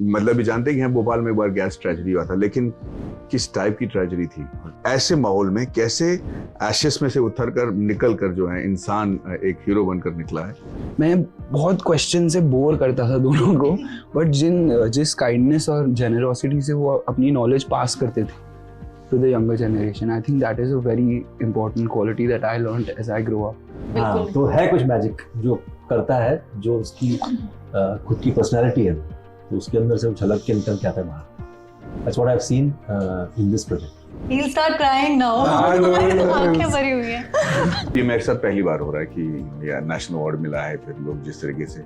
मतलब भी जानते हैं कि भोपाल में एक बार गैस ट्रेजेडी हुआ था, लेकिन किस टाइप की ट्रेजेडी थी, ऐसे माहौल में कैसे एशेस में से उतर कर निकल कर जो है इंसान एक हीरो बनकर निकला है। मैं बहुत क्वेश्चन से बोर करता था दोनों को, बट जिस काइंडनेस और जेनरोसिटी से वो अपनी नॉलेज पास करते थे to the younger generation, I think that is a very important quality that I learned as I grew up. हाँ, तो है कुछ मैजिक जो करता है, जो उसकी खुद की पर्सनालिटी है, तो उसके अंदर से वो झलक के निकल के आता है बाहर। That's what I've seen in this project. He'll start crying now. आंखें भरी हुई हैं। ये मेरे साथ पहली बार हो रहा है कि या नेशनल अवार्ड मिला है, फिर लोग जिस तरीके से,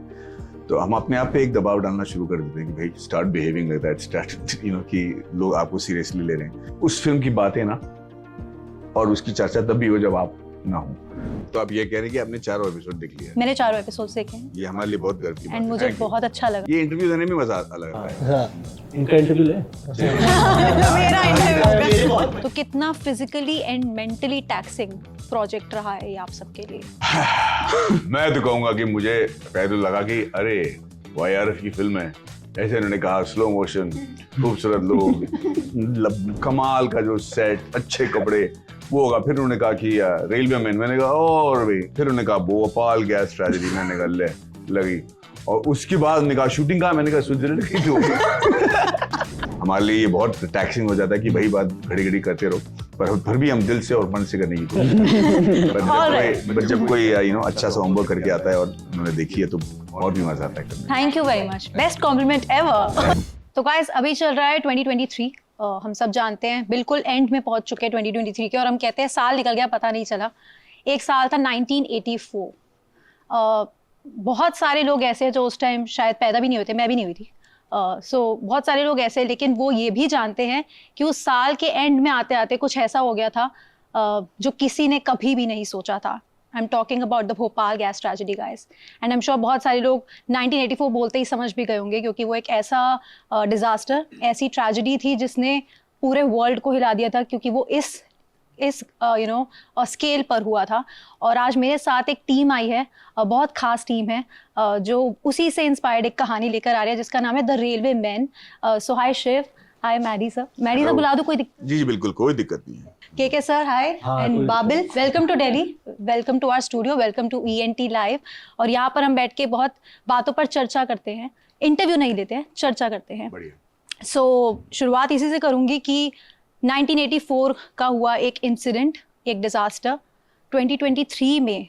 तो हम अपने आप पे एक दबाव डालना शुरू कर देते हैं कि भाई start behaving like that, start कि लोग आपको सीरियसली ले रहे हैं। उस फिल्म की बातें ना और उसकी चर्चा तब भी हो जब आप ना हो। तो आप ये कह रहे हैं कि आपने 4 एपिसोड देख लिए? मैंने 4 एपिसोड देखे हैं। ये हमारे लिए बहुत गर्व की बात है। एंड मुझे बहुत अच्छा लगा। ये इंटरव्यू देने में मजा अलग आता है। हाँ, इनका इंटरव्यू ले। मेरा इंटरव्यू होगा। तो कितना physically and mentally taxing project रहा है ये आप सबके लिए? मैं तो कहूंगा कि मुझे पहले तो लगा कि अरे YRF की फिल्म है, ऐसे उन्होंने कहा, स्लो मोशन, खूबसूरत लोग, कमाल का जो सेट, अच्छे कपड़े, वो होगा। फिर उन्होंने कहा कि रेलवे मैन, मैंने कहा और भी, फिर उन्होंने कहा भोपाल गैस ट्रेजेडी, मैंने कहा ले लगी, और उसके बाद उन्होंने कहा शूटिंग कहा, मैंने कहा स्विट्जरलैंड की जो। हमारे लिए ये बहुत टैक्सिंग हो जाता है कि वही बात घड़ी घड़ी करते रहो, पर फिर भी हम दिल से और मन से करने की कोशिश। जब कोई अच्छा सा होमवर्क करके आता है और उन्होंने देखी है तो और भी मजा आता है। Thank you very much, best compliment ever. तो गाइस अभी चल रहा है 2023, हम सब जानते हैं बिल्कुल एंड में पहुंच चुके हैं 2023 के, और हम कहते हैं साल निकल गया पता नहीं चला। एक साल था 1984। बहुत सारे लोग ऐसे जो उस टाइम शायद पैदा भी नहीं होते, मैं भी नहीं हुई थी। बहुत सारे लोग ऐसे, लेकिन वो ये भी जानते हैं कि उस साल के एंड में आते आते कुछ ऐसा हो गया था जो किसी ने कभी भी नहीं सोचा था। I am talking about the Bhopal gas tragedy guys, and I am sure बहुत सारे लोग 1984 बोलते ही समझ भी गए होंगे, क्योंकि वो एक ऐसा डिजास्टर, ऐसी ट्रेजेडी थी जिसने पूरे वर्ल्ड को हिला दिया था, क्योंकि वो इस स्केल पर हुआ था। और आज मेरे साथ एक टीम आई है, बहुत खास टीम है, जो उसी से इंस्पायर्ड एक कहानी लेकर आ रही है जिसका नाम है the railway man. So hi Shiv, hi Maddy sir. Maddy sir बुला दो, कोई जी बिल्कुल, कोई दिक्कत नहीं है। K sir hi, and Babil, welcome to Delhi, welcome to our studio, welcome to ENT live. और यहाँ पर हम बैठ के बहुत बातों पर चर्चा करते हैं, इंटरव्यू नहीं लेते हैं, चर्चा करते हैं। सो शुरुआत इसी से करूंगी कि 1984 का हुआ एक इंसिडेंट, एक डिजास्टर, 2023 में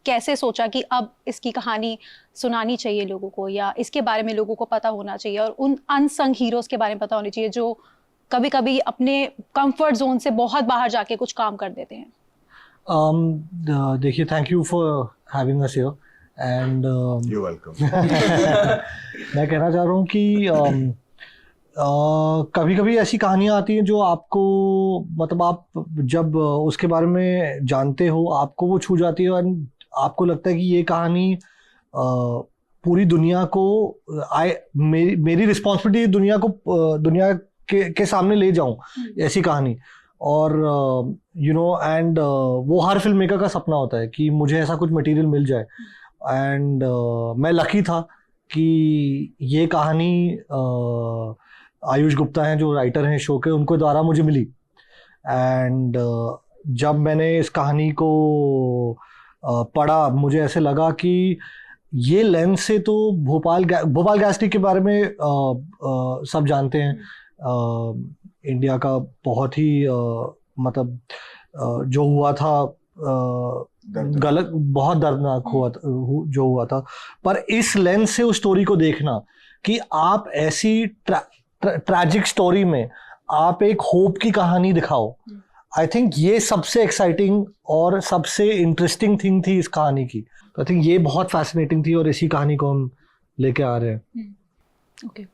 कैसे सोचा कि अब इसकी कहानी सुनानी चाहिए लोगों को, या इसके बारे में लोगों को पता होना चाहिए, और उन अनसंग हीरोज के बारे में पता होना चाहिए जो कभी कभी अपने कंफर्ट जोन से बहुत बाहर जाके कुछ काम कर देते हैं। देखिए, thank you for having us here, and you welcome. मैं कहना चाह रहा हूँ कि कभी कभी ऐसी कहानियां आती हैं जो आपको, मतलब आप जब उसके बारे में जानते हो, आपको वो छू जाती है, और आपको लगता है कि ये कहानी पूरी दुनिया को, मेरी रिस्पॉन्सिबिलिटी दुनिया के सामने ले जाऊं ऐसी कहानी। और एंड वो हर फिल्म मेकर का सपना होता है कि मुझे ऐसा कुछ मटेरियल मिल जाए। एंड मैं लकी था कि ये कहानी आयुष गुप्ता हैं जो राइटर हैं शो के, उनको द्वारा मुझे मिली। एंड जब मैंने इस कहानी को पढ़ा, मुझे ऐसे लगा कि ये लेंस से तो भोपाल गैस के बारे में सब जानते हैं। इंडिया का बहुत ही मतलब जो हुआ था गलत, बहुत दर्दनाक जो हुआ था, पर इस लेंस से उस स्टोरी को देखना कि आप ऐसी ट्रैजिक स्टोरी में आप एक होप की कहानी दिखाओ, आई थिंक ये सबसे एक्साइटिंग और सबसे इंटरेस्टिंग थिंग थी इस कहानी की। आई थिंक ये बहुत फैसिनेटिंग थी और इसी कहानी को हम लेके आ रहे हैं। ओके,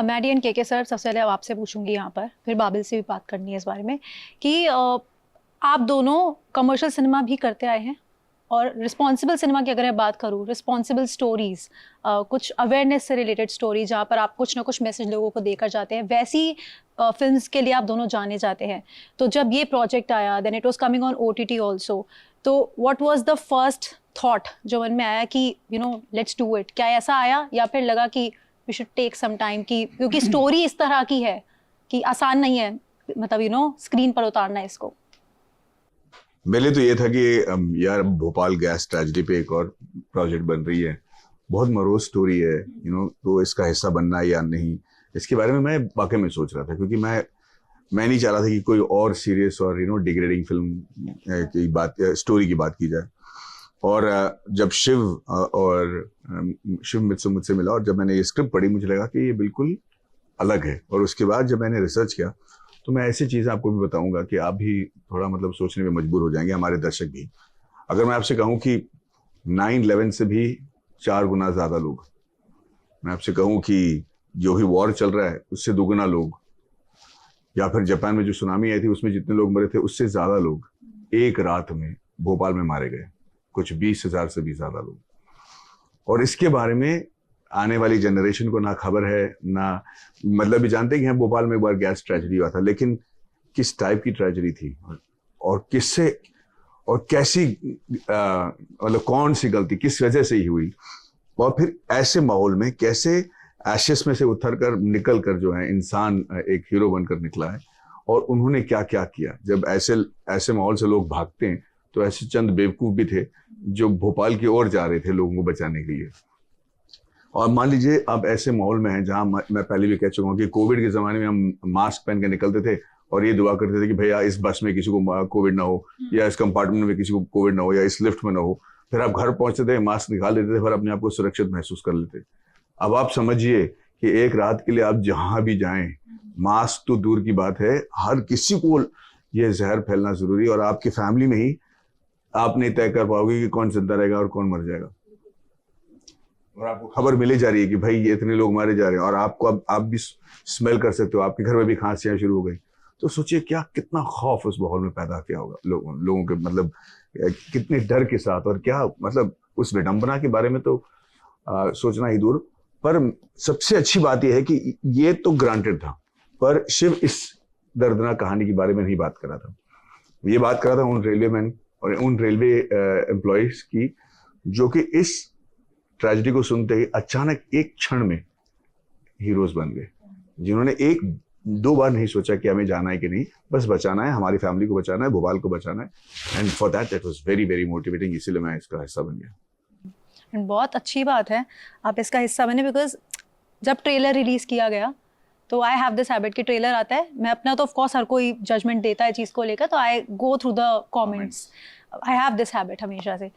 मैडी एंड के सर, सबसे पहले आपसे पूछूंगी यहाँ पर, फिर बाबिल से भी बात करनी है इस बारे में कि आप दोनों कमर्शियल सिनेमा भी करते आए हैं, और रिस्पॉन्सिबल सिनेमा की अगर मैं बात करूँ, रिस्पॉन्सिबल स्टोरीज, कुछ अवेयरनेस से रिलेटेड स्टोरी जहाँ पर आप कुछ ना कुछ मैसेज लोगों को देकर जाते हैं, वैसी फिल्म्स के लिए आप दोनों जाने जाते हैं। तो जब ये प्रोजेक्ट आया, then it was coming on OTT also, तो what was the first thought जो मन में आया कि लेट्स डू इट? क्या ऐसा आया, या फिर लगा कि we should take some time कि क्योंकि स्टोरी इस तरह की है कि आसान नहीं है, मतलब यू नो स्क्रीन पर उतारना इसको। मेरे लिए तो ये था कि यार भोपाल गैस ट्रेजेडी पे एक और प्रोजेक्ट बन रही है, बहुत मरोज स्टोरी है, यू नो, तो इसका हिस्सा बनना है या नहीं, इसके बारे में मैं वाकई में सोच रहा था, क्योंकि मैं नहीं चाह रहा था कि कोई और सीरियस और यू नो डिग्रेडिंग फिल्म की बात, स्टोरी की बात की जाए। और जब शिव मुझसे मिला और जब मैंने ये स्क्रिप्ट पढ़ी, मुझे लगा कि ये बिल्कुल अलग है। और उसके बाद जब मैंने रिसर्च किया तो मैं ऐसी चीज़ें आपको भी बताऊंगा कि आप भी थोड़ा मतलब सोचने में मजबूर हो जाएंगे, हमारे दर्शक भी। अगर मैं आपसे कहूँ कि 9/11 से भी 4 गुना ज़्यादा लोग, मैं आपसे कहूँ कि जो भी वॉर चल रहा है उससे 2 गुना लोग, या फिर जापान में जो सुनामी आई थी उसमें जितने लोग मरे थे उससे ज़्यादा लोग एक रात में भोपाल में मारे गए, कुछ 20,000 से भी ज़्यादा लोग। और इसके बारे में आने वाली जनरेशन को ना खबर है, ना मतलब भी जानते हैं कि हम भोपाल में एक बार गैस ट्रेजेडी हुआ था, लेकिन किस टाइप की ट्रेजेडी थी और किससे और कैसी मतलब कौन सी गलती किस वजह से ही हुई, और फिर ऐसे माहौल में कैसे एशेस में से उतर कर निकल कर जो है इंसान एक हीरो बनकर निकला है, और उन्होंने क्या क्या किया। जब ऐसे माहौल से लोग भागते हैं तो ऐसे चंद बेवकूफ़ भी थे जो भोपाल की ओर जा रहे थे लोगों को बचाने के लिए। और मान लीजिए आप ऐसे माहौल में हैं जहां मैं पहले भी कह चुका हूं कि कोविड के ज़माने में हम मास्क पहन के निकलते थे और ये दुआ करते थे कि भैया इस बस में किसी को कोविड ना हो, या इस कंपार्टमेंट में किसी को कोविड ना हो, या इस लिफ्ट में ना हो। फिर आप घर पहुंचते थे, मास्क निकाल लेते थे, फिर अपने आप को सुरक्षित महसूस कर लेते। अब आप समझिए कि एक रात के लिए आप जहां भी जाएं, मास्क तो दूर की बात है, हर किसी को ये जहर फैलना जरूरी है, और आपकी फैमिली में ही आप नहीं तय कर पाओगे कि कौन जिंदा रहेगा और कौन मर जाएगा। और आपको खबर मिली जा रही है कि भाई ये इतने लोग मारे जा रहे हैं, और आपको अब आप भी स्मेल कर सकते हो, आपके घर में भी खांसियां शुरू हो गई। तो सोचिए क्या कितना खौफ उस माहौल में पैदा किया होगा लोगों के, मतलब कितने डर के साथ, और क्या मतलब उस विडंबना के बारे में तो सोचना ही दूर। पर सबसे अच्छी बात यह है कि ये तो ग्रांटेड था, पर शिव इस दर्दनाक कहानी के बारे में नहीं बात कर रहा था। ये बात कर रहा था उन रेलवेमैन और उन रेलवे एम्प्लॉयज की जो कि इस ट्रेजेडी को सुनते ही अचानक एक क्षण में हीरोज बन गए, जिन्होंने 1-2 बार नहीं सोचा कि हमें जाना है कि नहीं, बस बचाना है, हमारी फैमिली को बचाना है, भोपाल को बचाना है। And for that it was very very motivating, इसीलिए मैं इसका हिस्सा बन गया। एंड बहुत अच्छी बात है आप इसका हिस्सा बने, बिकॉज जब ट्रेलर रिलीज किया गया तो आई हैव दिस हैबिट कि ट्रेलर आता है, मैं अपना तो ऑफ कोर्स हर कोई जजमेंट देता है चीज़ को लेकर, तो I go through the comments, I have this habit हमेशा से।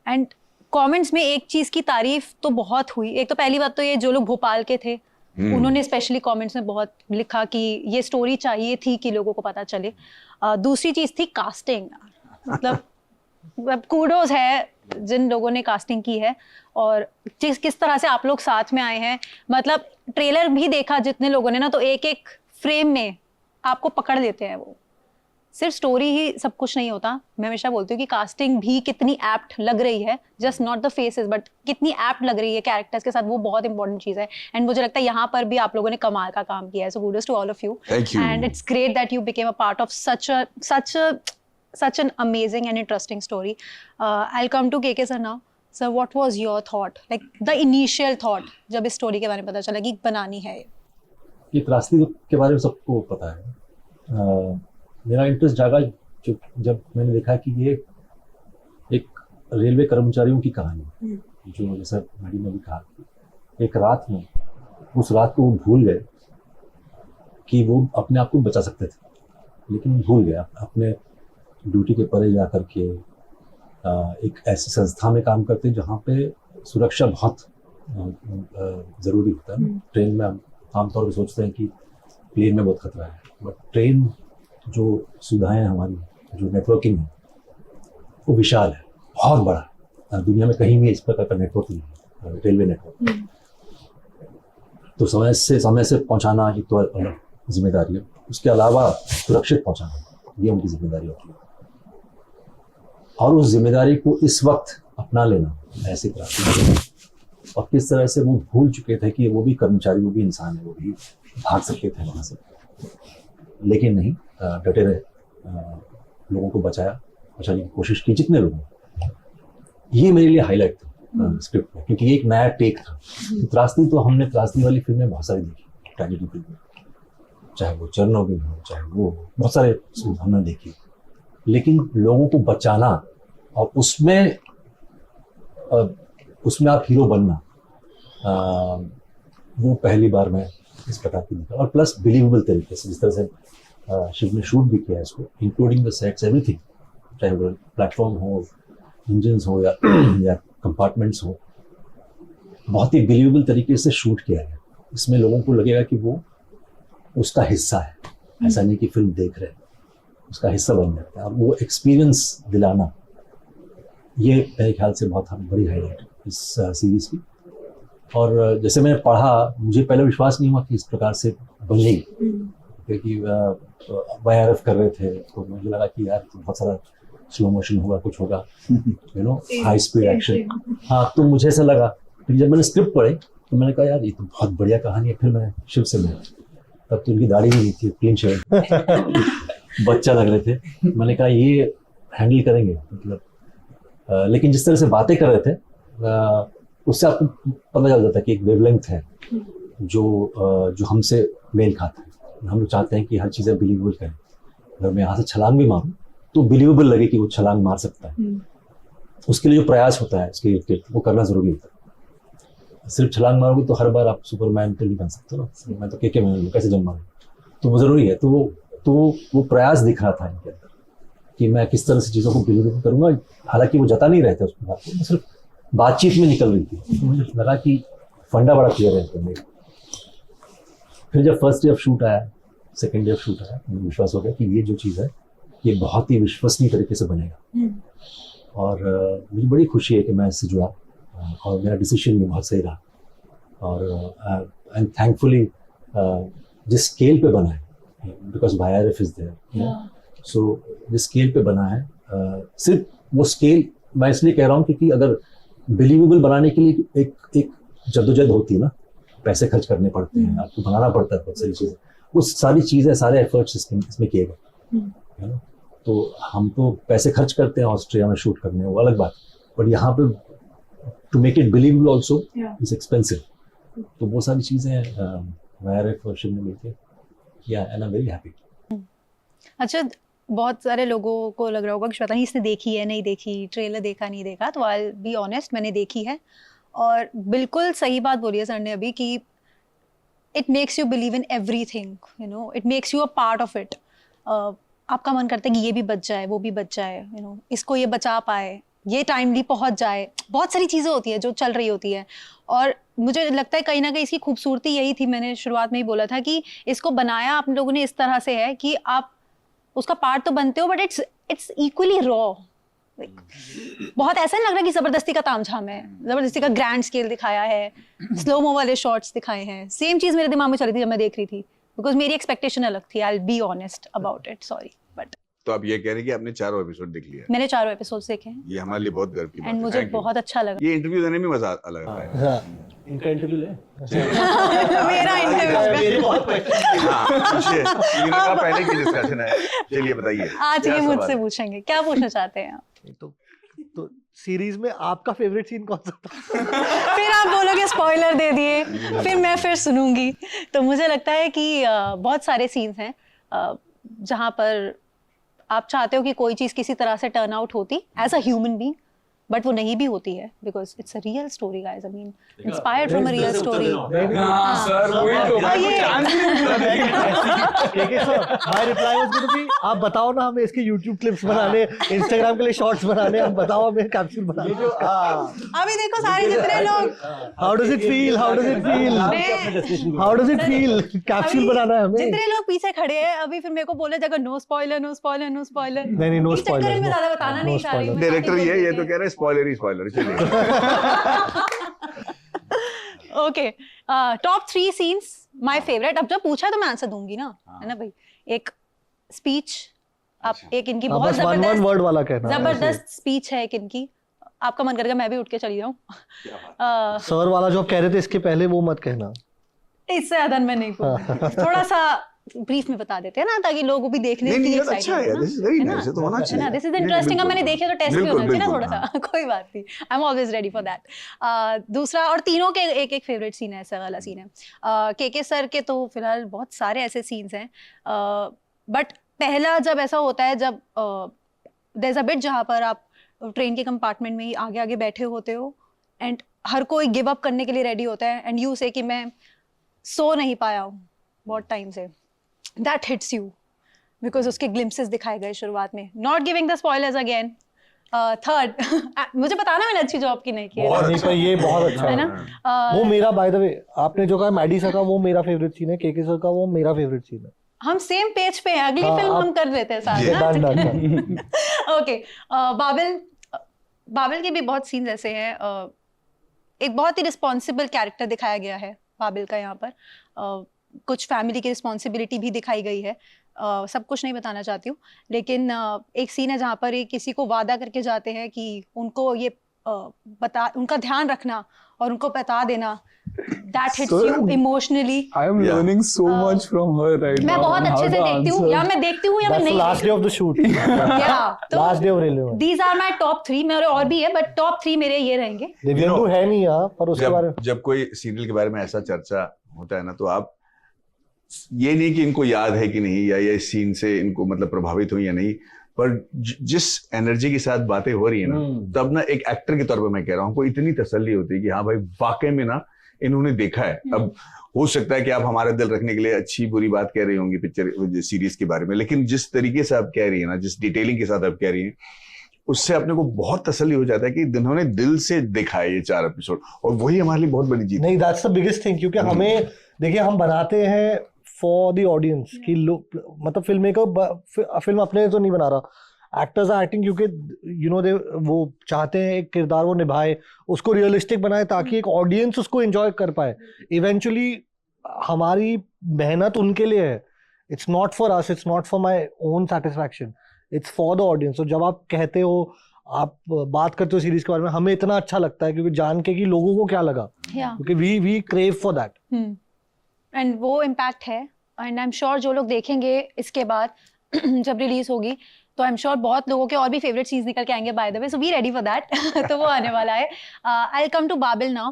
एंड कमेंट्स में एक चीज़ की तारीफ तो बहुत हुई। एक तो पहली बात तो ये जो लोग भोपाल के थे उन्होंने स्पेशली कमेंट्स में बहुत लिखा कि ये स्टोरी चाहिए थी कि लोगों को पता चले। दूसरी चीज़ थी कास्टिंग, मतलब कूडोज है जिन लोगों ने कास्टिंग की है, और किस तरह से आप लोग साथ में आए हैं। मतलब ट्रेलर भी देखा जितने लोगों ने ना, तो एक एक फ्रेम में आपको पकड़ लेते हैं। वो सिर्फ स्टोरी ही सब कुछ नहीं होता। मैं हमेशा बोलती हूँ कि कास्टिंग भी कितनी एप्ट लग रही है, just not the faces but कितनी एप्ट लग रही है कैरेक्टर्स के साथ, वो बहुत इंपॉर्टेंट चीज़ है। एंड मुझे लगता है यहाँ पर भी आप लोगों ने कमाल का काम किया है। So kudos to all of you, and it's great that you became a part of such an amazing and interesting story. I'll come to KK sir now. Sir, what was your thought, like the initial thought जब इस story के बारे में पता चला कि बनानी है ये त्रासदी के बारे में सबको पता है। मेरा इंटरेस्ट जागा जब मैंने देखा कि ये एक रेलवे कर्मचारियों की कहानी है, जो जैसा मैडम ने भी कहा, एक रात में उस रात को वो भूल गए कि वो अपने आप को बचा सकते थे, लेकिन भूल गए अपने ड्यूटी के परे जा कर के एक ऐसी संस्था में काम करते हैं जहाँ पे सुरक्षा बहुत ज़रूरी होता है। ट्रेन में हम आमतौर पर सोचते हैं कि प्लेन में बहुत खतरा है, बट ट्रेन जो सुविधाएं हमारी, जो नेटवर्किंग है, वो विशाल है, बहुत बड़ा। दुनिया में कहीं भी इस प्रकार का नेटवर्क नहीं है, रेलवे नेटवर्क। तो समय से पहुंचाना एक तो अलग जिम्मेदारी है, उसके अलावा सुरक्षित पहुंचाना ये उनकी जिम्मेदारी होती है। और उस जिम्मेदारी को इस वक्त अपना लेना ऐसी तरह, और किस तरह से वो भूल चुके थे कि वो भी कर्मचारी, वो भी इंसान है, वो भी भाग सकते थे वहाँ से, लेकिन नहीं, डटे रहे, लोगों को बचाने की कोशिश की जितने लोगों। ये मेरे लिए हाईलाइट था स्क्रिप्ट में, क्योंकि ये एक नया टेक था। त्रासदी तो हमने त्रासदी वाली फिल्में बहुत सारी देखी, ट्रेजेडी फिल्में, चाहे वो चेरनोबिल हो, चाहे वो बहुत सारे हमने देखी, लेकिन लोगों को बचाना और उसमें आप हीरो बनना, वो पहली बार मैं इस प्रकार की देखा। और प्लस बिलीवेबल तरीके से, जिस तरह से शिव ने शूट भी किया है इसको, इंक्लूडिंग द सेट्स, एवरीथिंग, चाहे वो प्लेटफॉर्म हो, इंजन्स हो या कंपार्टमेंट्स हो, बहुत ही बिलीवेबल तरीके से शूट किया है। इसमें लोगों को लगेगा कि वो उसका हिस्सा है, ऐसा नहीं कि फिल्म देख रहे हैं, उसका हिस्सा बन जाता है। और वो एक्सपीरियंस दिलाना, ये मेरे ख्याल से बहुत बड़ी हाईलाइट है इस सीरीज की। और जैसे मैंने पढ़ा, मुझे पहले विश्वास नहीं हुआ कि इस प्रकार से बनेगी, क्योंकि YRF कर रहे थे तो मुझे लगा कि यार बहुत सारा स्लो मोशन होगा, कुछ होगा, हाई स्पीड एक्शन। हाँ, तो मुझे ऐसा लगा। फिर जब मैंने स्क्रिप्ट पढ़ी तो मैंने कहा यार ये तो बहुत बढ़िया कहानी है। फिर मैं शिव से मिला, तब तो उनकी दाढ़ी भी नहीं थी, क्लीन शेव, बच्चा लग रहे थे। मैंने कहा ये हैंडल करेंगे, मतलब लेकिन जिस तरह से बातें कर रहे थे उससे आपको पता चल जाता है कि एक वेवलेंथ है जो हमसे मेल खाता है। हम लोग चाहते हैं कि हर चीज़ें बिलीवेबल करें। अगर मैं यहाँ से छलांग भी मारूं तो बिलीवेबल लगे कि वो छलांग मार सकता है। उसके लिए जो प्रयास होता है उसके इर्द वो करना जरूरी होता है। सिर्फ छलांग मारोगे तो हर बार आप सुपरमैन तो नहीं बन सकते ना। मैं तो के मैन कैसे जम मारूं, तो वो जरूरी है। तो वो प्रयास दिख रहा था इनके अंदर कि मैं किस तरह से चीज़ों को बिलीवेबल करूँगा। हालांकि वो जता नहीं रहे थे उस बात को, सिर्फ बातचीत में निकल रही थी। तो मुझे लगा कि फंडा बड़ा क्लियर है इसमें। फिर जब फर्स्ट डे ऑफ शूट आया, सेकेंड डे ऑफ शूट आया, मुझे विश्वास हो गया कि ये जो चीज़ है ये बहुत ही विश्वसनीय तरीके से बनेगा। और मुझे बड़ी खुशी है कि मैं इससे जुड़ा और मेरा डिसीजन भी बहुत सही रहा। और एंड थैंकफुली जिस स्केल पे बना है, बिकॉज YRF इज देयर, सो जिस स्केल पे बना है, सिर्फ वो स्केल मैं इसलिए कह रहा हूँ क्योंकि अगर बिलीवेबल बनाने के लिए एक जद्दोजहद होती है ना, पैसे खर्च करने पड़ते हैं, आपको बनाना पड़ता है बहुत सारी चीज़ें, वो सारी चीज़ें, सारे एफर्ट्स इसमें किए गए, है ना। तो हम तो पैसे खर्च करते हैं ऑस्ट्रिया में शूट करने, वो अलग बात, बट यहाँ पे to make it believable also is expensive. तो वो सारी चीज़ें YRF और शिव ने मिलकर किया, and I am very happy. अच्छा, बहुत सारे लोगों को लग रहा होगा कि पता नहीं इसने देखी है नहीं देखी, ट्रेलर देखा नहीं देखा, तो आई बी ऑनेस्ट, मैंने देखी है। और बिल्कुल सही बात बोली है सर ने अभी कि it makes you believe in everything, you know, it makes you a part of it. आपका मन करता है कि ये भी बच जाए, वो भी बच जाए, यू नो, इसको ये बचा पाए, ये टाइमली पहुंच जाए। बहुत सारी चीज़ें होती है जो चल रही होती है। और मुझे लगता है कहीं ना कहीं इसकी खूबसूरती यही थी, मैंने शुरुआत में ही बोला था कि इसको बनाया आप लोगों ने इस तरह से है कि आप उसका पार्ट तो बनते हो, बट इट्स इक्वली रॉ। बहुत ऐसा नहीं लग रहा कि जबरदस्ती का तामझाम है, जबरदस्ती का ग्रैंड स्केल दिखाया है, स्लोमो वाले शॉट्स दिखाए हैं। सेम चीज मेरे दिमाग में चल रही थी जब मैं देख रही थी, बिकॉज मेरी एक्सपेक्टेशन अलग थी। I will be honest about it, sorry, but तो आप ये कह रहे हैं कि आपने 4 एपिसोड देख लिया है? मैंने 4 एपिसोड देखे हैं, ये हमारे लिए बहुत गर्व की बात है। एंड मुझे बहुत अच्छा लगा। ये इंटरव्यू देने में मजा अलग आता है। इनका इंटरव्यू ले। मेरा इंटरव्यू का पहले की डिस्कशन है, चलिए बताइए आज क्या ये सवाल मुझसे है? पूछेंगे, क्या पूछना चाहते हैं आप? तो सीरीज में आपका फेवरेट सीन कौन सा था? फिर आप बोलोगे स्पॉइलर दे दिए, फिर मैं फिर सुनूंगी। तो मुझे लगता है कि बहुत सारे सीन्स हैं जहाँ पर आप चाहते हो कि कोई चीज़ किसी तरह से टर्न आउट होती as a human being, but वो नहीं भी होती है, because it's a real story guys. I mean inspired from a real story. Sir वही तो my reply was going to be, आप बताओ ना हमें इसके YouTube क्लिप्स बनाने, Instagram के लिए शॉर्ट्स बनाने, आप बताओ हमें कैप्सूल बनाने। अभी देखो सारे जितने लोग, how does it feel, how does it feel, how does it feel, capsule बनाना है हमें। जितने लोग पीछे खड़े हैं अभी फिर मेरे को बोले जाएगा no spoiler, no spoiler, no spoiler. नहीं, नो इस चक्कर स्पॉइलर, में ज्यादा बताना नहीं चाह रही हूँ। डायरेक्टर ये तो कह रहे हैं स्पॉइलर ही स्पॉइलर, चलिए। Okay, top 3 scenes my favourite. अब जब पूछा तो मैं आंसर दूंगी ना, है ना भाई। एक स्पीच, आप एक इनकी बहुत बस वन वर्ड वाला कहना। जबरदस्त स्पीच है एक इनकी, आपका मन करेगा मैं भी उठ के चली जाऊं। सर वाला जो आप कह रहे थे इसके पहले वो मत कहना। इससे ज्यादा मैं नहीं बोलूंगी। थोड़ा सा ब्रीफ में बता देते हैं ना, ताकि लोग भी देखने नहीं के नहीं लिए ये अच्छा है, दिस इज वेरी नाइस, ये तो होना चाहिए दिस इज इंटरेस्टिंग। अब मैंने देखे तो टेस्ट भी होना चाहिए ना थोड़ा हाँ। सा। कोई बात नहीं, I am always ready for that. दूसरा, और तीनों के एक एक फेवरेट सीन है, ऐसा वाला सीन है। के सर के तो फिलहाल बहुत सारे ऐसे सीन्स हैं, बट पहला जब ऐसा होता है, जब देयर इज अ बिट जहाँ पर आप ट्रेन के कंपार्टमेंट में ही आगे आगे बैठे होते हो एंड हर कोई गिव अप करने के लिए रेडी होता है एंड यू से कि मैं सो नहीं पाया हूँ बहुत टाइम से, दैट हिट्स यू बिकॉज उसके ग्लिम्पसेस दिखाए गए शुरुआत में। Not giving the spoilers again. Third, मुझे बताना मैंने अच्छी जॉब की नहीं की है नहीं पर ये बहुत अच्छा है है ना। वो मेरा, बाय द वे, आपने जो कहा मैडी सर का वो मेरा फेवरेट सीन है, के सर का वो मेरा फेवरेट सीन है। हम सेम पेज पे हैं, अगली हाँ, फिल्म आप- हम कर लेते हैं साथ डन ना। डन। ओके, बाबिल के भी बहुत सीन्स ऐसे हैं। एक बहुत ही रिस्पॉन्सिबल कैरेक्टर दिखाया गया है बाबिल का यहाँ पर। कुछ फैमिली की रिस्पॉन्सिबिलिटी भी दिखाई गई है। सब कुछ नहीं बताना चाहती हूँ, लेकिन एक सीन है जहाँ पर ये किसी को वादा करके जाते हैं कि उनको ये उनका ध्यान रखना और उनको बता देना। That hits So- you emotionally. I am Yeah. learning so much from her right मैं now. बहुत on how अच्छे से to देखती हूँ, answer. या मैं देखती हूँ या मैं That's the नहीं last day of the shoot. देखती। Last day of railway. These are my top 3, मेरे और भी है बट टॉप 3 मेरे ये रहेंगे। दिव्यंदु है नहीं यहाँ पर, उसके बारे में जब कोई सीरियल के बारे में ऐसा चर्चा होता है ना, तो आप ये नहीं कि इनको याद है कि नहीं, या ये सीन से इनको मतलब प्रभावित हुई या नहीं, पर जिस एनर्जी के साथ बातें हो रही है ना, तब ना एक एक्टर के तौर पे मैं कह रहा हूँ, कोई इतनी तसल्ली होती है कि हाँ भाई वाकई में ना इन्होंने देखा है। अब हो सकता है कि आप हमारा दिल रखने के लिए अच्छी बुरी बात कह रही होंगी पिक्चर सीरीज के बारे में, लेकिन जिस तरीके से आप कह रही है ना, जिस डिटेलिंग के साथ आप कह रही है, उससे अपने को बहुत तसल्ली हो जाता है कि इन्होंने दिल से देखा है ये 4 एपिसोड, और वही हमारे लिए बहुत बड़ी जीत है। नहीं, दैट्स द बिगेस्ट थिंग, क्योंकि हमें देखिए हम बनाते हैं फॉर द ऑडियंस कि लोग, मतलब फिल्म मेकर फिल्म अपने तो नहीं बना रहा, एक्टर्स आर एक्टिंग, क्योंकि यू नो दे वो चाहते हैं एक किरदार वो निभाए, उसको रियलिस्टिक बनाए ताकि एक ऑडियंस उसको एंजॉय कर पाए। इवेंचुअली हमारी मेहनत उनके लिए है, it's not for us, it's not for my own satisfaction, it's for the audience. तो जब आप कहते हो, आप बात करते हो सीरीज के बारे में, हमें इतना अच्छा लगता है क्योंकि जान के कि लोगों को क्या लगा, क्योंकि we crave for that. And वो इम्पैक्ट है, एंड आई एम श्योर जो लोग देखेंगे इसके बाद जब रिलीज होगी तो आई एम श्योर बहुत लोगों के और भी फेवरेट सीन्स निकल के आएंगे by the way, so be ready for that. तो वो आने वाला है। I will come to Babil now.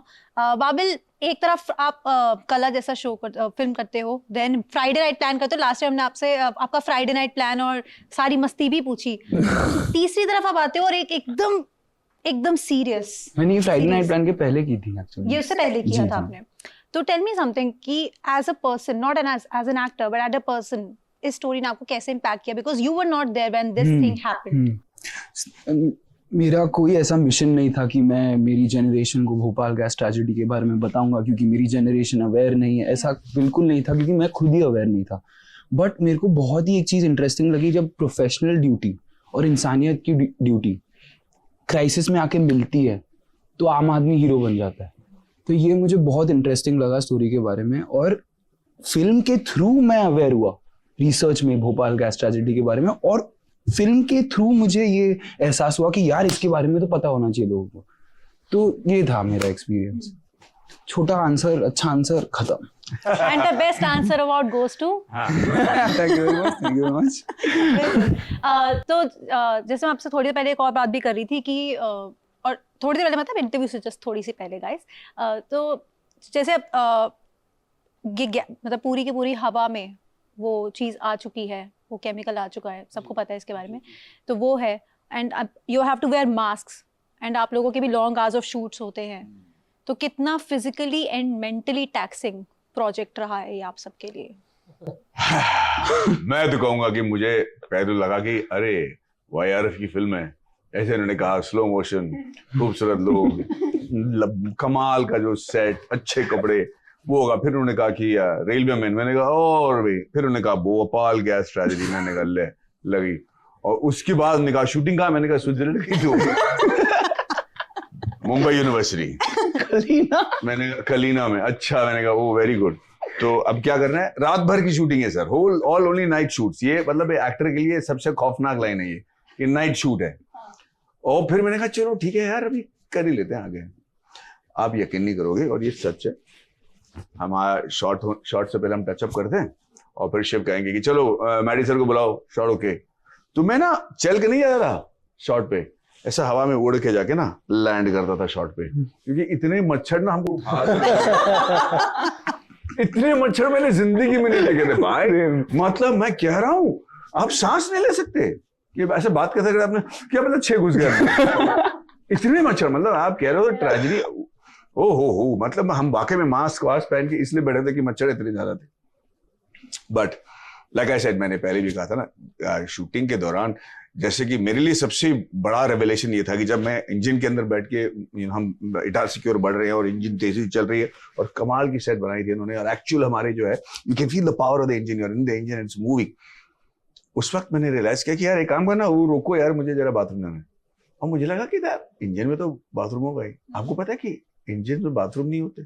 Babil, एक तरफ आप कला जैसा शो फिल्म करते हो, देन फ्राइडे नाइट प्लान करते हो। लास्ट टाइम हमने आपसे आपका फ्राइडे नाइट प्लान और सारी मस्ती भी पूछी। तीसरी तरफ आप आते हो और एक एकदम सीरियस। मैंने ये फ्राइडे नाइट प्लान के पहले की थी एक्चुअली। ये उससे पहले किया जी, था जी। आपने। तो टेल मी समथिंग कि as a person, not as an actor but as a person, इस स्टोरी ने आपको कैसे इम्पैक्ट किया, because you were not there when this thing happened. मेरा कोई ऐसा मिशन नहीं था कि मैं मेरी जनरेशन को भोपाल गैस ट्रेजेडी के बारे में बताऊंगा क्योंकि मेरी जनरेशन अवेयर नहीं है, ऐसा बिल्कुल नहीं था, क्योंकि मैं खुद ही अवेयर नहीं था। बट मेरे को बहुत ही एक चीज़ इंटरेस्टिंग लगी, जब प्रोफेशनल ड्यूटी और इंसानियत की ड्यूटी क्राइसिस में आके मिलती है तो आम आदमी हीरो बन जाता है। तो ये मुझे बहुत इंटरेस्टिंग लगा स्टोरी के बारे में, और फिल्म के थ्रू मैं अवेयर हुआ रिसर्च में भोपाल गैस ट्रेजेडी के बारे में, और फिल्म के थ्रू मुझे ये एहसास हुआ कि यार इसके बारे में तो पता होना चाहिए लोगों को। तो ये था मेरा एक्सपीरियंस। छोटा आंसर, अच्छा आंसर, खत्म। And the best answer award goes to. Thank you very much, thank you very much. तो जैसे मैं आपसे थोड़ी देर पहले एक और बात भी कर रही थी कि और थोड़ी देर पहले, मतलब इंटरव्यू से जस्ट थोड़ी सी पहले गाइस, तो जैसे मतलब पूरी की पूरी हवा में वो चीज़ आ चुकी है, वो केमिकल आ चुका है, सबको पता है इसके बारे में, तो वो है। And you have to wear mask, and आप लोगों के भी लॉन्ग आवर्स ऑफ शूट्स होते हैं, तो कितना physically and mentally taxing project रहा है ये आप सबके लिए? मैं तो कहूंगा कि मुझे पहले तो लगा कि अरे YRF की फिल्म है, ऐसे उन्होंने कहा, स्लो मोशन, खूबसूरत लोग, कमाल का जो सेट, अच्छे कपड़े, वो होगा। फिर उन्होंने कहा कि रेलवे मैन, मैंने कहा और भी, फिर उन्होंने कहा भोपाल गैस ट्रेजेडी, मैंने कहा ले लगी, और उसके बाद उन्होंने कहा शूटिंग कहाँ, मैंने कहा स्विट्जरलैंड की जो मुंबई यूनिवर्सिटी, मैंने कहा कलीना में, अच्छा, मैंने कहा ओ वेरी गुड। तो अब क्या करना है, रात भर की शूटिंग है sir, whole all only night shoots. ये मतलब एक्टर के लिए सबसे खौफनाक लाइन है ये कि नाइट शूट है। और फिर मैंने कहा चलो ठीक है यार, अभी कर ही लेते हैं आगे। आप यकीन नहीं करोगे, और ये सच है, हमारा शॉट से पहले हम टचअप करते हैं और फिर शिव कहेंगे कि चलो मैडी सर को बुलाओ, शॉट ओके। तो मैं ना चल के नहीं जा रहा शॉट पे, ऐसा हवा में उड़ के जाके ना लैंड करता था शॉट पे, क्योंकि इतने मच्छर ना हमको इतने मच्छर मैंने जिंदगी में नहीं देखे थे भाई। मतलब मैं कह रहा हूँ आप सांस नहीं ले सकते, ये ऐसे बात कर सकते आपने क्या मतलब 6 घुस गया इतने मच्छर। मतलब आप कह रहे हो ट्रेजेडी, ओ हो मतलब हम वाकई में मास्क पहन के इसलिए बैठे थे कि मच्छर इतने ज्यादा थे। बट लाइक आई सेड, मैंने पहले भी कहा था ना शूटिंग के दौरान, जैसे कि मेरे लिए सबसे बड़ा रेवलेशन ये था कि जब मैं इंजन के अंदर बैठ के हम इटारसी की ओर बढ़ रहे हैं और इंजन तेजी से चल रही है और कमाल की सेट बनाई थी उन्होंने, और एक्चुअल हमारे जो है you can feel the power of the engine, in the engine it's moving. उस वक्त मैंने रियलाइज किया कि यार एक काम करना, वो रोको यार, मुझे जरा बाथरूम जाना है। और मुझे लगा कि यार इंजन में तो बाथरूम होगा ही। आपको पता है कि इंजन में बाथरूम नहीं होते।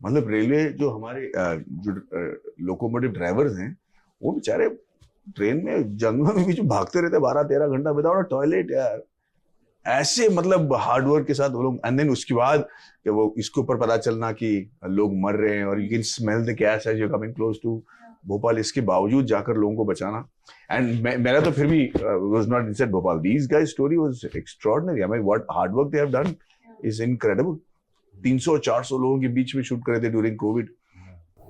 मतलब रेलवे जो हमारे जो लोकोमोटिव ड्राइवर्स हैं वो बेचारे ट्रेन में जंगलों में भी जो भागते रहते 12-13 घंटा विदाउट टॉयलेट यार, ऐसे मतलब हार्ड वर्क के साथ वो लोग। एंड देन उसके बाद कि वो इसके ऊपर पता चलना कि लोग मर रहे हैं और you can smell the gas as you coming close to Bhopal, इसके बावजूद जाकर लोगों को बचाना। एंड मेरा तो फिर भी was not inside Bhopal, these guys story was extraordinary. I mean what hard work they have done is incredible. 300-400 लोगों के बीच में शूट करे थे ड्यूरिंग कोविड।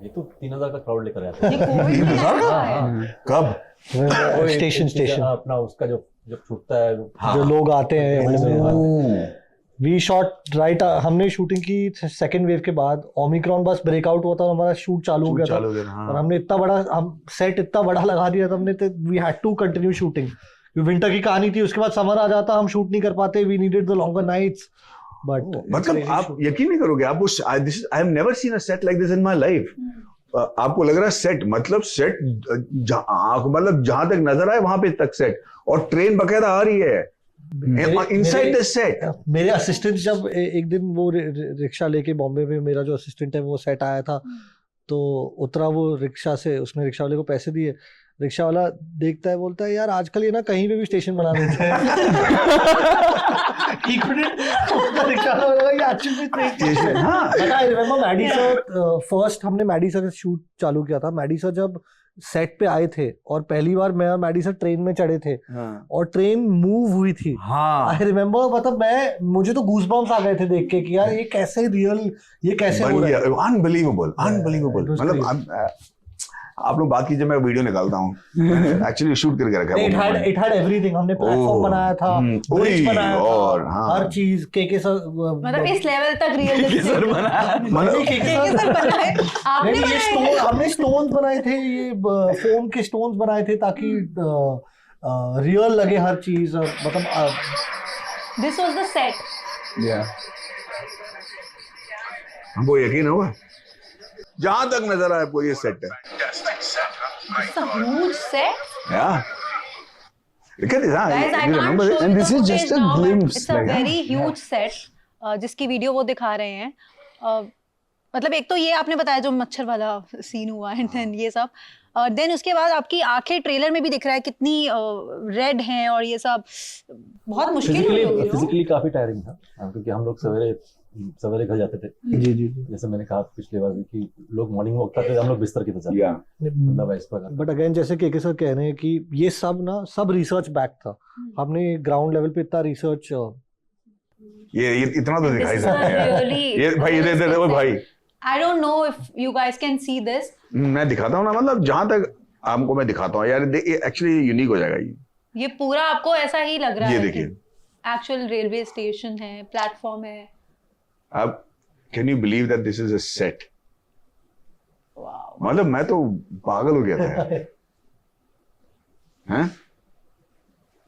ये तो 3000 का क्राउड लेकर आया था। ये कोविड में आया है। कब? स्टेशन अपना उसका जो जब छूटता है जो लोग आते हैं, वी शॉट राइट, हमने शूटिंग की सेकेंड वेव के बाद, ओमिक्रॉन बस ब्रेकआउट हुआ था, हमारा शूट चालू हो गया था। और हमने इतना बड़ा, हम सेट इतना बड़ा लगा दिया था हमने, we had to continue shooting. Winter की कहानी थी, उसके बाद समर आ जाता, हम शूट नहीं कर पाते, we needed the longer nights. But मतलब आप यकीन नहीं करोगे, आप उस I have never seen a set like this in my life. आपको लग रहा है सेट, मतलब सेट मतलब जहां तक नजर आए वहां पे तक सेट, और ट्रेन बकायदा आ रही है इनसाइड द सेट। मेरे असिस्टेंट जब एक दिन वो रिक्शा लेके बॉम्बे में, मेरा जो असिस्टेंट है वो सेट आया था, तो उतरा वो रिक्शा से, उसने रिक्शा वाले को पैसे दिए, रिक्शा वाला देखता है, बोलता है यार आजकल ये ना कहीं पे भी स्टेशन बना देते हैं। He couldn't, रिक्शा वाला बोला ये actually स्टेशन। हाँ, I remember Maddy sir, first हमने मैडी सर से शूट चालू किया था। मैडी सर जब सेट पे आए थे और पहली बार मैं और मैडी सर ट्रेन में चढ़े थे, और ट्रेन मूव हुई थी। हाँ, आई रिमेम्बर, मतलब मुझे तो गूज़बम्प्स आ गए थे देख के कि यार ये कैसे रियल, ये कैसे हो रहा है। अनबिलीवेबल। मतलब आप लोग बात कीजिए, मैं वीडियो निकालता हूँ। एक्चुअली शूट करके रखा है। It had everything. हमने प्लेटफॉर्म बनाया था, ब्रिज बनाया था, और हर चीज। के सर, मतलब इस लेवल तक रियल हमने स्टोन्स बनाए थे, ये फोम के स्टोन्स बनाए थे ताकि रियल लगे हर चीज। मतलब दिस वाज द सेट। हमको यकीन होगा जहां तक नजर आए आपको ये सेट है। It's a huge set. Yeah. Look at this, huh? Guys, I You can't remember show it? you And the this is footage just a now, but glimpse, it's a like, very huge set, जिसकी video वो दिखा रहे हैं। मतलब एक तो ये आपने बताया जो मच्छर वाला सीन हुआ, एंड देन ये सब, देन उसके बाद आपकी आंखें ट्रेलर में भी दिख रहा है कितनी रेड हैं, और ये सब बहुत मुश्किल हुई होगी। फिजिकली काफी टायरिंग था, क्योंकि हम लोग सवेरे घर जाते थे। जी जी। जैसे मैंने कहा पिछले बार भी कि लोग मॉर्निंग वॉक करते थे, हम लोग बिस्तर की तरफ जाते थे। मतलब इस प्रकार। बट अगेन जैसे के सर कह रहे हैं कि ये सब रिसर्च बैक था। हमने ग्राउंड लेवल पे इतना रिसर्च, ये इतना तो दिखाई देता है। ये भाई ये दे भाई। I don't know if you guys can see this. मैं दिखाता हूँ ना, मतलब जहां तक आपको मैं दिखाता हूँ यार, एक्चुअली यूनिक हो जाएगा ये पूरा आपको ऐसा ही लग रहा है। ये देखिए, एक्चुअल रेलवे स्टेशन है, प्लेटफॉर्म है। अब can you believe that this is a set? मतलब मैं तो पागल हो गया था यार। हैं?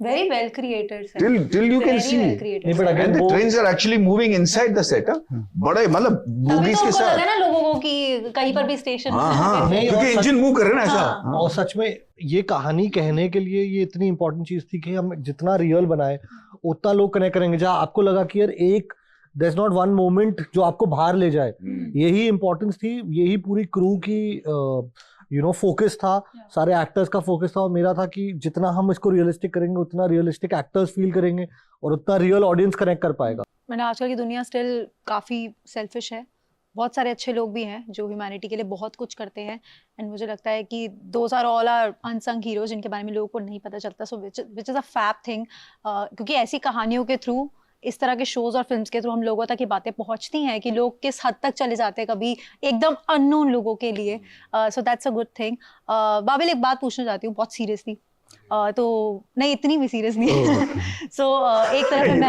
Very well created, sir. Till you can Very see. well created. नहीं, but again And the वो trains are actually moving inside the set, बड़े मतलब तभी bogies तो के उनको साथ। लगा ना लोगों को कि कहीं पर भी स्टेशन। हाँ, नहीं, क्योंकि और इंजन मूव कर रहे हैं ना ऐसा। हाँ। और सच में ये कहानी कहने के लिए ये इतनी इंपॉर्टेंट चीज थी कि हम जितना रियल बनाए उतना लोग कनेक्ट करेंगे। जहाँ आपको लगा कि यार there is not one moment जो आपको बाहर ले जाए, यही इंपॉर्टेंस थी, यही पूरी क्रू की फोकस था, सारे एक्टर्स का फोकस था। और मेरा था कि जितना हम इसको रियलिस्टिक करेंगे उतना रियलिस्टिक एक्टर्स फील करेंगे और उतना रियल ऑडियंस कनेक्ट कर पाएगा। मैंने आजकल की दुनिया स्टिल काफी सेल्फिश है, बहुत सारे अच्छे लोग भी हैं जो ह्यूमैनिटी के लिए बहुत कुछ करते हैं, एंड मुझे लगता है कि those are all are unsung heroes जिनके बारे में लोगों को नहीं पता चलता, so which is a fab thing, क्योंकि ऐसी कहानियों के थ्रू, इस तरह के शोज और फिल्म्स के थ्रू हम लोगों तक ये बातें पहुंचती हैं कि लोग किस हद तक चले जाते हैं कभी एकदम अननोन लोगों के लिए, so that's a good thing. Babil, एक बात पूछना चाहती हूँ बहुत सीरियसली, तो नहीं इतनी भी सीरियस नहीं है, सो एक तरफ है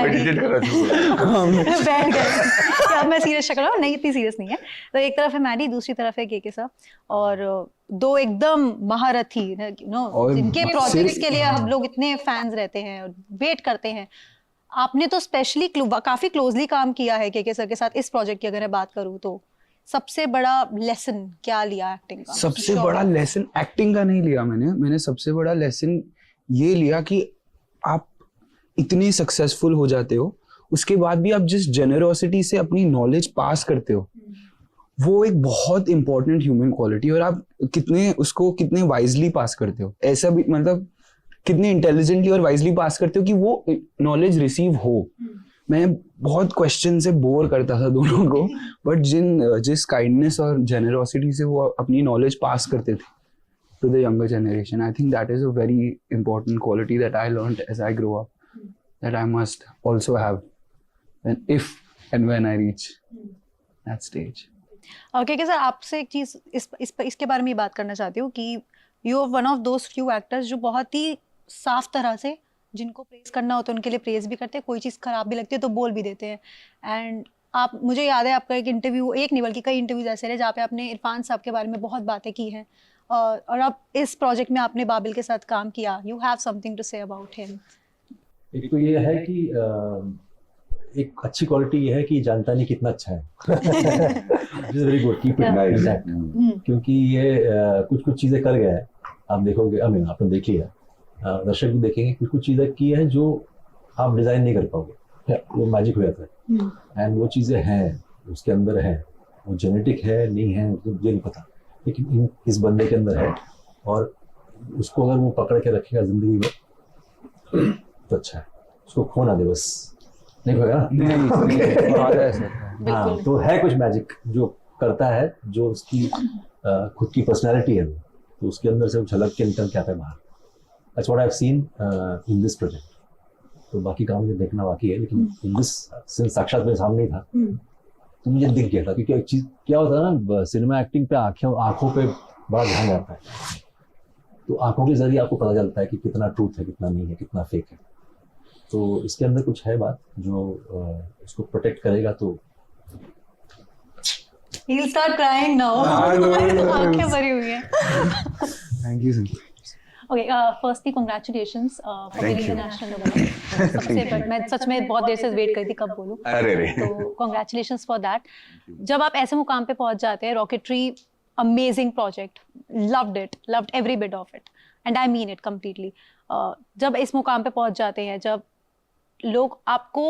बैठ गए अब मैं सीरियस शक्ल हूँ, नहीं इतनी सीरियस नहीं है, तो एक तरफ है मैडी, दूसरी तरफ है के साहब, और दो एकदम महारथी जिनके प्रोजेक्ट्स के लिए हम लोग इतने फैंस रहते हैं और वेट करते हैं। आपने तो स्पेशली काफी क्लोजली काम किया है के सर के साथ इस प्रोजेक्ट की, अगर मैं बात करूँ तो सबसे बड़ा लेसन क्या लिया एक्टिंग का? सबसे बड़ा लेसन एक्टिंग का नहीं लिया मैंने सबसे बड़ा लेसन ये लिया कि आप इतने सक्सेसफुल हो जाते हो, उसके बाद भी आप जिस जेनरोसिटी से अपनी नॉलेज पास करते हो, वो एक बहुत इंपॉर्टेंट ह्यूमन क्वालिटी, और आप कितने वाइजली पास करते हो, ऐसा भी मतलब कितने इंटेलिजेंटली और वाइजली पास करते हो कि वो नॉलेज रिसीव हो। मैं बहुत क्वेश्चन से बोर करता था दोनों को, बट जिस काइंडनेस और जेनरोसिटी से वो अपनी नॉलेज पास करते थे to the younger generation, I think that is a very important quality that I learned as I grow up, that I must also have if and when I reach that stage. Okay sir, आपसे एक चीज इसके बारे में बात करना चाहती हूँ कि you are one of those few actors जो बहुत ही साफ तरह से जिनको प्रेज करना होता है उनके लिए प्रेज भी करते हैं, कोई चीज़ खराब भी लगती है तो बोल भी देते हैं। एंड आप, मुझे याद है आपका एक इंटरव्यू, एक नहीं बल्कि कई इंटरव्यूज ऐसे रहे जहाँ पे आपने इरफान साहब के बारे में बहुत बातें की हैं, और अब इस प्रोजेक्ट में आपने बाबिल के साथ काम किया, you have something to say about him. एक तो ये है कि एक अच्छी क्वालिटी ये है कि जानता नहीं कितना अच्छा है very good, keep it nice, क्योंकि ये कुछ चीज़ें कर गया है, आप देखोगे, आपने देख लिया, दर्शक भी देखेंगे, कुछ चीज़ें की है जो आप डिज़ाइन नहीं कर पाओगे, वो मैजिक हो जाता है, एंड वो चीज़ें हैं उसके अंदर है, वो जेनेटिक है नहीं है मुझे नहीं पता, लेकिन इस बंदे के अंदर है, और उसको अगर वो पकड़ के रखेगा जिंदगी में तो अच्छा है, उसको खो ना दे बस, नहीं होगा ना। हाँ, तो है कुछ मैजिक जो करता है, जो उसकी खुद की पर्सनैलिटी है, तो उसके अंदर से झलक के निकल के आता है बाहर। That's what I've seen in this project. तो बाकी काम मुझे देखना बाकी है, लेकिन in this since साक्षात मेरे सामने ही था, तो मुझे दिख गया था, क्योंकि एक चीज क्या होता है ना, सिनेमा एक्टिंग पे आंखों पे बड़ा ध्यान जाता है, तो आंखों के जरिए आपको पता चलता है कि कितना ट्रूथ है, कितना नहीं है, कितना फेक है, तो इसके अंदर कुछ है बात जो उसको प्रोटेक्ट करेगा। तो He'll start crying now. आंखें भरी हुई हैं। Thank you sir. Okay, firstly congratulations for winning the national award. सबसे बड़ा, मैं सच में बहुत देर से वेट कर रही थी कब बोलूं, तो congratulations for that. जब आप ऐसे मुकाम पे पहुंच जाते हैं, rocketry amazing project, loved every bit of it, and I mean it completely. जब इस मुकाम पे पहुंच जाते हैं, जब लोग आपको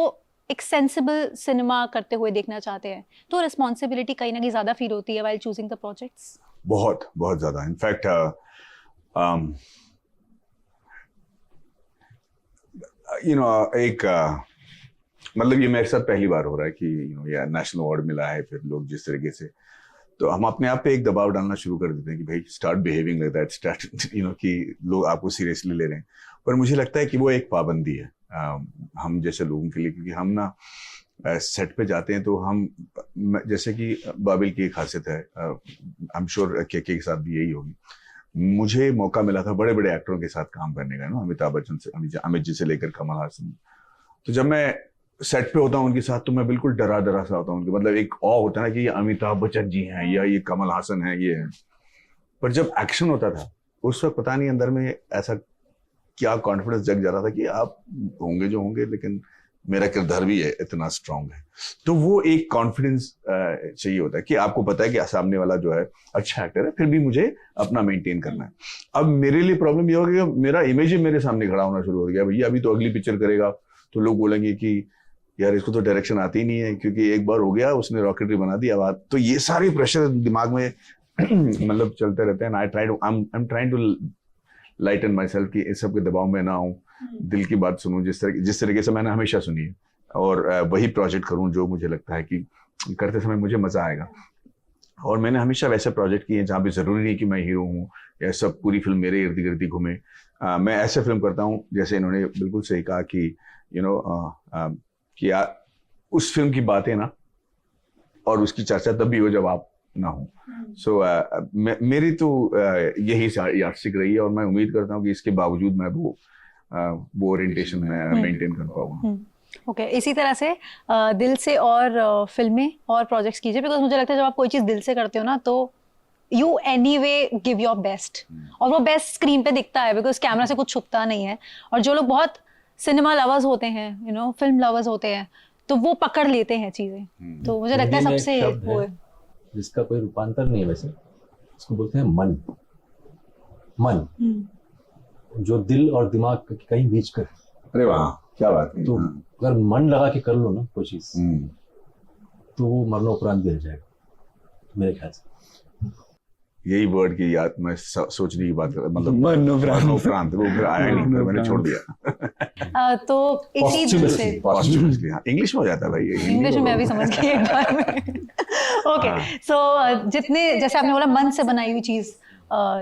एक सेंसिबल सिनेमा करते हुए देखना चाहते हैं, तो रिस्पॉन्सिबिलिटी कहीं ना कहीं ज्यादा फील होती है while choosing the projects. बहुत ज्यादा, इनफैक्ट एक मतलब ये मेरे साथ पहली बार हो रहा है कि ये नेशनल अवार्ड मिला है, फिर लोग जिस तरीके से, तो हम अपने आप पे एक दबाव डालना शुरू कर देते हैं कि भाई start behaving like that, start कि लोग आपको सीरियसली ले रहे हैं, पर मुझे लगता है कि वो एक पाबंदी है हम जैसे लोगों के लिए, क्योंकि हम ना सेट पे जाते हैं तो हम, जैसे कि बाबिल की एक खासियत है, आई एम श्योर के साथ भी यही होगी, मुझे मौका मिला था बड़े बड़े एक्टरों के साथ काम करने का ना, अमिताभ बच्चन से, अमित जी से लेकर कमल हासन, तो जब मैं सेट पे होता हूँ उनके साथ तो मैं बिल्कुल डरा सा होता हूँ उनके, मतलब एक ऑ होता है ना कि ये अमिताभ बच्चन जी हैं या ये कमल हासन है, ये है, पर जब एक्शन होता था उस वक्त पता नहीं अंदर में ऐसा क्या कॉन्फिडेंस जग जा रहा था कि आप होंगे जो होंगे, लेकिन मेरा किरदार भी है इतना स्ट्रांग है, तो वो एक कॉन्फिडेंस चाहिए होता है कि आपको पता है कि सामने वाला जो है अच्छा एक्टर है, फिर भी मुझे अपना मेंटेन करना है। अब मेरे लिए प्रॉब्लम ये हो गया, मेरा इमेज ही मेरे सामने खड़ा होना शुरू हो गया, भैया अभी तो अगली पिक्चर करेगा तो लोग बोलेंगे कि यार इसको तो डायरेक्शन आती नहीं है, क्योंकि एक बार हो गया उसने रॉकेटरी बना दी, अब तो ये सारे प्रेशर दिमाग में मतलब चलते रहते हैं। I am trying to lighten myself कि इस सब के दबाव में ना आऊं, दिल की बात सुनूं जिस तरीके से मैंने हमेशा सुनी है, और वही प्रोजेक्ट करूं जो मुझे लगता है कि करते समय मुझे मजा आएगा। और मैंने हमेशा वैसे प्रोजेक्ट किए हैं जहाँ पे जरूरी नहीं कि मैं हीरो हूँ या सब पूरी फिल्म मेरे इर्द गिर्द ही घूमे। मैं ऐसे फिल्म करता हूँ जैसे इन्होंने बिल्कुल सही कहा कि कि यार उस फिल्म की बातें ना और उसकी चर्चा तब भी हो जब आप ना हो। सो मेरी तो यही यार्डस्टिक रही है और मैं उम्मीद करता हूँ कि इसके बावजूद मैं वो ओरिएंटेशन में मेंटेन कर पाऊंगा। ओके इसी तरह से दिल से और फिल्में और प्रोजेक्ट्स कीजिए, बिकॉज मुझे लगता है जब आप कोई चीज़ दिल से करते हो ना तो you anyway give your best, और वो बेस्ट स्क्रीन पे दिखता है बिकॉज कैमरा से कुछ छुपता नहीं है। और जो लोग बहुत सिनेमा लवर्स होते हैं, फिल्म लवर्स होते हैं, तो वो पकड़ लेते हैं चीजें। तो मुझे लगता है हिंदी में सबसे एक शब्द वो है, है जिसका कोई रूपांतर नहीं है वैसे, उसको बोलते हैं मन। मन जो दिल और दिमाग के कहीं बीच कर। अरे वाह क्या बात है। तो अगर मन लगा के कर लो ना कोई चीज, तो वो मरणोपरांत भी रह जाएगा मेरे ख्याल से। यही वर्ड की याद मैं सोचने की बात कर, मतलब मरणोपरांत वो फिर आया नहीं, फिर मैंने छोड़ दिया। तो इसी दिल से Posthumously, हाँ, इंग्लिश में हो जाता है भाई ये। इंग्लिश में मैं भी समझ गई एक बार में। ओके सो जितने जैसे आपने बोला मन से बनाई हुई चीज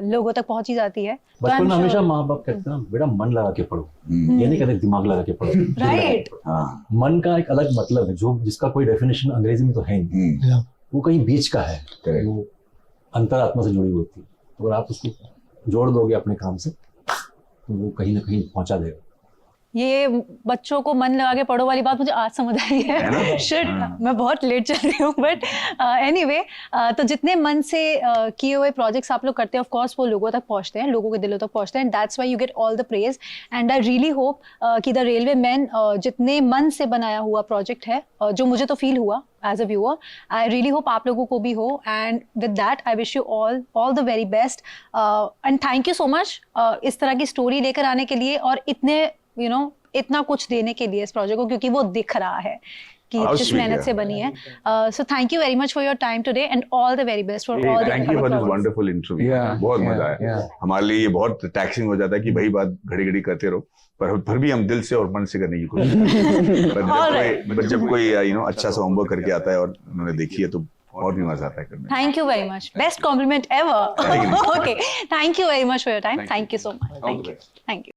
लोगों तक पहुंची जाती है। बचपन में हमेशा माँ बाप कहते हैं बेटा मन लगा के पढ़ो, ये नहीं कहते दिमाग लगा के पढ़ो। राइट, मन का एक अलग मतलब है जो जिसका कोई डेफिनेशन अंग्रेजी में तो है नहीं, वो कहीं बीच का है, वो अंतरात्मा से जुड़ी हुई होती है। तो अगर आप उसको जोड़ दोगे अपने काम से तो वो कहीं ना कहीं पहुंचा देगा। ये बच्चों को मन लगा के पढ़ो वाली बात मुझे आज समझ आई है। शिट मैं बहुत लेट चल रही हूँ, बट एनीवे तो जितने मन से किए हुए प्रोजेक्ट्स आप लोग करते हैं ऑफ कोर्स वो लोगों तक पहुँचते हैं, लोगों के दिलों तक पहुँचते हैं, that's why you get all the praise. And I really hope कि द रेलवे मैन जितने मन से बनाया हुआ प्रोजेक्ट है, जो मुझे तो फील हुआ as a viewer, I really hope आप लोगों को भी हो। And with that I wish you all the very best and thank you so much इस तरह की स्टोरी लेकर आने के लिए और इतने इतना कुछ देने के लिए इस प्रोजेक्ट को, क्योंकि वो दिख रहा है कि जिस मेहनत से बनी है। So thank you very much for your time today and all the very best for all the thank you for this wonderful interview. बहुत मजा आया। हमारे लिए ये बहुत टैक्सिंग हो जाता है कि भाई बात घड़ी घड़ी करते रहो, पर फिर भी हम दिल से और मन से करने की कोशिश करते हैं। जब कोई अच्छा सा होमवर्क करके आता है और उन्होंने देखी है तो और भी मजा आता है करने। Thank you very much, best compliment ever. Okay thank you very much for your time, thank you so much, thank you.